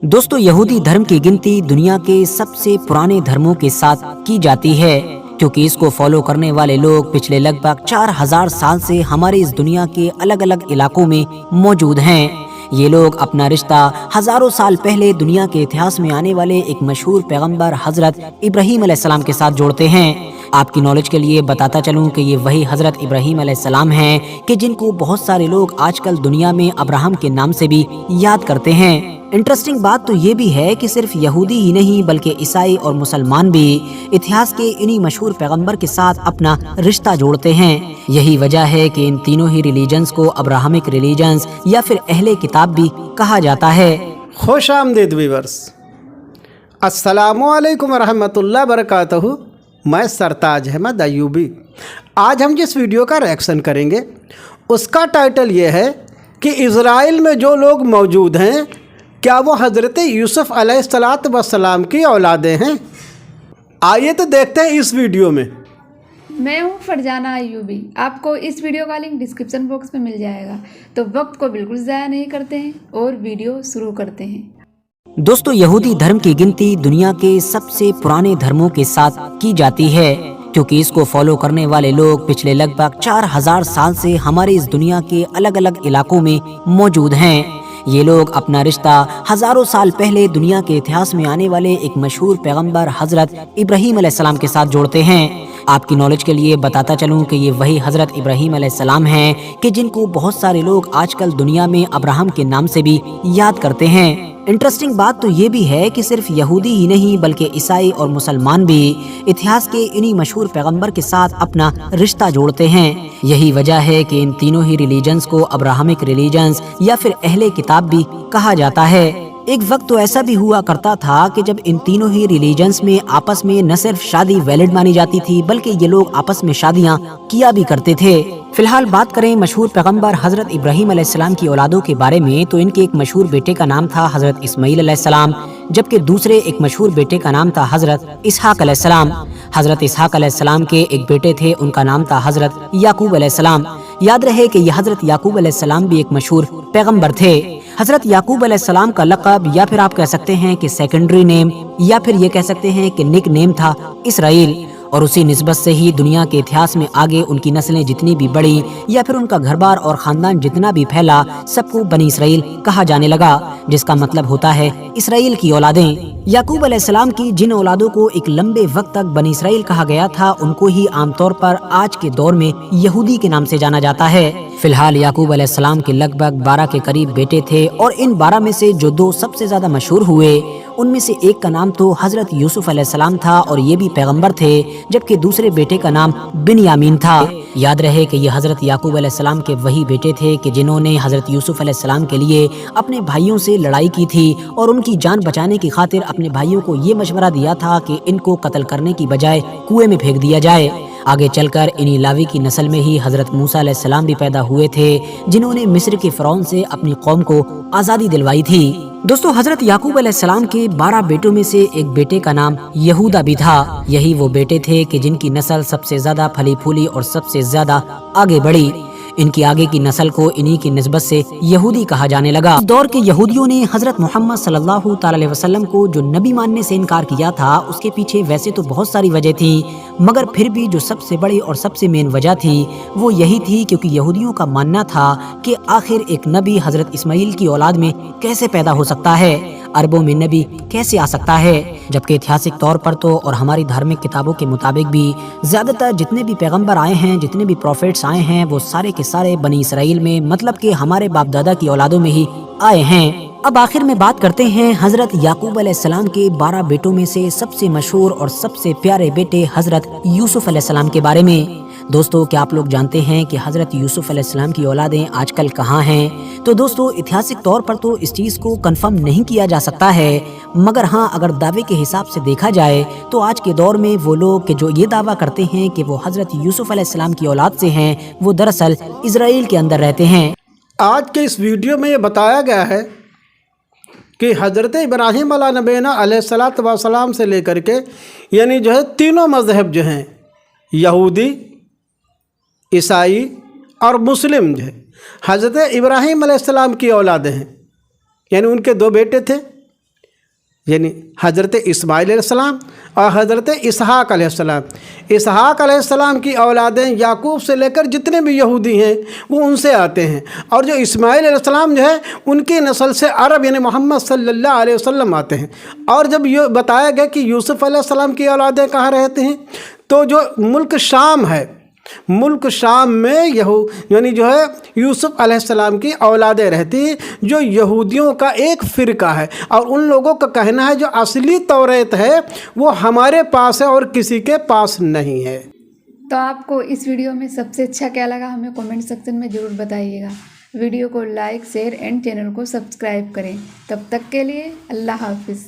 दोस्तों, यहूदी धर्म की गिनती दुनिया के सबसे पुराने धर्मों के साथ की जाती है, क्योंकि इसको फॉलो करने वाले लोग पिछले लगभग 4000 साल से हमारे इस दुनिया के अलग अलग इलाकों में मौजूद हैं। ये लोग अपना रिश्ता हजारों साल पहले दुनिया के इतिहास में आने वाले एक मशहूर पैगंबर हजरत इब्राहीम अलैहिस्सलाम के साथ जोड़ते हैं। आपकी नॉलेज के लिए बताता चलूं कि ये वही हजरत इब्राहीम अलैहिस्सलाम हैं कि जिनको बहुत सारे लोग आजकल दुनिया में अब्राहम के नाम से भी याद करते हैं। इंटरेस्टिंग बात तो ये भी है कि सिर्फ यहूदी ही नहीं बल्कि ईसाई और मुसलमान भी इतिहास के इन्हीं मशहूर पैगंबर के साथ अपना रिश्ता जोड़ते हैं। यही वजह है कि इन तीनों ही रिलीजन्स को अब्राहमिक रिलीजन्स या फिर अहले किताब भी कहा जाता है। खुश आमदीद व्यूअर्स, अस्सलामु अलैकुम रहमतुल्लाह बरकातहू। मैं सरताज अहमद अयूबी। आज हम जिस वीडियो का रिएक्शन करेंगे उसका टाइटल ये है कि इज़राइल में जो लोग मौजूद हैं क्या वो हज़रत यूसुफ़ अलैहिस्सलातु वस्सलाम की औलादें हैं। आइए तो देखते हैं इस वीडियो में। मैं हूँ फरजाना अयूबी। आपको इस वीडियो का लिंक डिस्क्रिप्शन बॉक्स में मिल जाएगा। तो वक्त को बिल्कुल ज़ाया नहीं करते हैं और वीडियो शुरू करते हैं। दोस्तों, यहूदी धर्म की गिनती दुनिया के सबसे पुराने धर्मों के साथ की जाती है, क्योंकि इसको फॉलो करने वाले लोग पिछले लगभग 4000 साल से हमारे इस दुनिया के अलग अलग इलाकों में मौजूद हैं। ये लोग अपना रिश्ता हजारों साल पहले दुनिया के इतिहास में आने वाले एक मशहूर पैगंबर हजरत इब्राहीम अलैहिस्सलाम के साथ जोड़ते हैं। आपकी नॉलेज के लिए बताता चलूं कि ये वही हजरत इब्राहीम अलैहिस्सलाम हैं कि जिनको बहुत सारे लोग आजकल दुनिया में अब्राहम के नाम से भी याद करते हैं। इंटरेस्टिंग बात तो ये भी है कि सिर्फ यहूदी ही नहीं बल्कि ईसाई और मुसलमान भी इतिहास के इन्हीं मशहूर पैगंबर के साथ अपना रिश्ता जोड़ते हैं। यही वजह है कि इन तीनों ही रिलीजन्स को अब्राहमिक रिलीजन्स या फिर अहले किताब भी कहा जाता है। एक वक्त तो ऐसा भी हुआ करता था कि जब इन तीनों ही रिलीजन्स में आपस में न सिर्फ शादी वैलिड मानी जाती थी बल्कि ये लोग आपस में शादियां किया भी करते थे। फिलहाल बात करें मशहूर पैगंबर हजरत इब्राहीम अलैहिस्सलाम की औलादों के बारे में, तो इनके एक मशहूर बेटे का नाम था हजरत इस्माईल अलैहिस्सलाम, जबकि दूसरे एक मशहूर बेटे का नाम था हजरत इसहाक अलैहिस्सलाम। हजरत इसहाक अलैहिस्सलाम के एक बेटे थे, उनका नाम था हजरत याकूब अलैहिस्सलाम। याद रहे कि यह हजरत याकूब अलैहिस्सलाम भी एक मशहूर पैगंबर थे। हजरत याकूब अलैहिस्सलाम का लक़ब या फिर आप कह सकते हैं कि सेकेंडरी नेम या फिर ये कह सकते हैं कि निक नेम था इसराइल, और उसी निस्बत से ही दुनिया के इतिहास में आगे उनकी नस्लें जितनी भी बढ़ी या फिर उनका घर बार और खानदान जितना भी फैला, सबको बनी इसराइल कहा जाने लगा, जिसका मतलब होता है इसराइल की औलादें। याकूब अलैहिस्सलाम की जिन औलादों को एक लंबे वक्त तक बनी इसराइल कहा गया था, उनको ही आमतौर पर आज के दौर में यहूदी के नाम से जाना जाता है। फिलहाल याकूब अलैहिस्सलाम के लगभग 12 के करीब बेटे थे, और इन 12 में से जो 2 सबसे ज्यादा मशहूर हुए उनमें से एक का नाम तो हजरत यूसुफ अलैहिस्सलाम था और ये भी पैगंबर थे, जबकि दूसरे बेटे का नाम बिन्यामीन था। याद रहे कि ये हजरत याकूब अलैहिस्सलाम के वही बेटे थे कि जिन्होंने हजरत यूसुफ अलैहिस्सलाम के लिए अपने भाइयों से लड़ाई की थी और उनकी जान बचाने की खातिर अपने भाइयों को ये मशवरा दिया था कि इनको कत्ल करने की बजाय कुएं में फेंक दिया जाए। आगे चलकर इन्हीं लावी की नस्ल में ही हजरत मूसा अलैहिस्सलाम भी पैदा हुए थे, जिन्होंने मिस्र के फ़िरौन से अपनी कौम को आज़ादी दिलवाई थी। दोस्तों, हजरत याकूब अलैहिस्सलाम के 12 बेटों में से एक बेटे का नाम यहूदा भी था। यही वो बेटे थे कि जिनकी नस्ल सबसे ज्यादा फली फूली और सबसे ज्यादा आगे बढ़ी। इनकी आगे की नस्ल को इन्हीं की निस्बत से यहूदी कहा जाने लगा। इस दौर के यहूदियों ने हजरत मोहम्मद सल्लल्लाहु अलैहि वसल्लम को जो नबी मानने से इनकार किया था, उसके पीछे वैसे तो बहुत सारी वजह थी, मगर फिर भी जो सबसे बड़ी और सबसे मेन वजह थी वो यही थी क्योंकि यहूदियों का मानना था कि आखिर एक नबी हजरत इस्माईल की औलाद में कैसे पैदा हो सकता है, अरबों में नबी कैसे आ सकता है। जबकि ऐतिहासिक तौर पर तो और हमारी धार्मिक किताबों के मुताबिक भी ज्यादातर जितने भी पैगंबर आए हैं, जितने भी प्रॉफिट्स आए हैं, वो सारे के सारे बनी इसराइल में, मतलब कि हमारे बाप दादा की औलादों में ही आए हैं। अब आखिर में बात करते हैं हजरत याकूब अलैहिस्सलाम के 12 बेटों में से सबसे मशहूर और सबसे प्यारे बेटे हजरत यूसुफ अलैहिस्सलाम के बारे में। दोस्तों, क्या आप लोग जानते हैं कि हजरत यूसुफ अलैहिस्सलाम की औलादें आजकल कहाँ हैं? तो दोस्तों, ऐतिहासिक तौर पर तो इस चीज़ को कंफर्म नहीं किया जा सकता है, मगर हाँ, अगर दावे के हिसाब से देखा जाए तो आज के दौर में वो लोग कि जो ये दावा करते हैं कि वो हजरत यूसुफ अलैहिस्सलाम की औलाद से हैं, वो दरअसल इजराइल के अंदर रहते हैं। आज के इस वीडियो में ये बताया गया है कि हज़रत इब्राहीम अला नबीना अलैहिस्सलातु वस्सलाम से लेकर के यानी जो है तीनों मज़हब जो हैं, यहूदी, ईसाई और मुस्लिम, जो है हज़रत इब्राहीम अलैहिस्सलाम की औलादें हैं। यानी उनके 2 बेटे थे, यानी हज़रत इस्माइल अलैहिस्सलाम और हज़रत इसहाक अलैहिस्सलाम। इसहाक अलैहिस्सलाम की औलादें याकूब से लेकर जितने भी यहूदी हैं वो उनसे आते हैं, और जो इस्माइल अलैहिस्सलाम जो है उनकी नस्ल से अरब यानी मोहम्मद सल्लल्लाहु अलैहि वसल्लम आते हैं। और जब ये बताया गया कि यूसुफ़ अलैहिस्सलाम की औलादें कहाँ रहते हैं, तो जो मुल्क शाम है, मुल्क शाम में यानी जो है यूसुफ़ अलैहिस्सलाम की औलादें रहती हैं, जो यहूदियों का एक फ़िरका है। और उन लोगों का कहना है जो असली तौरात है वो हमारे पास है और किसी के पास नहीं है। तो आपको इस वीडियो में सबसे अच्छा क्या लगा हमें कमेंट सेक्शन में ज़रूर बताइएगा। वीडियो को लाइक, शेयर एंड चैनल को सब्सक्राइब करें। तब तक के लिए अल्लाह हाफिज़।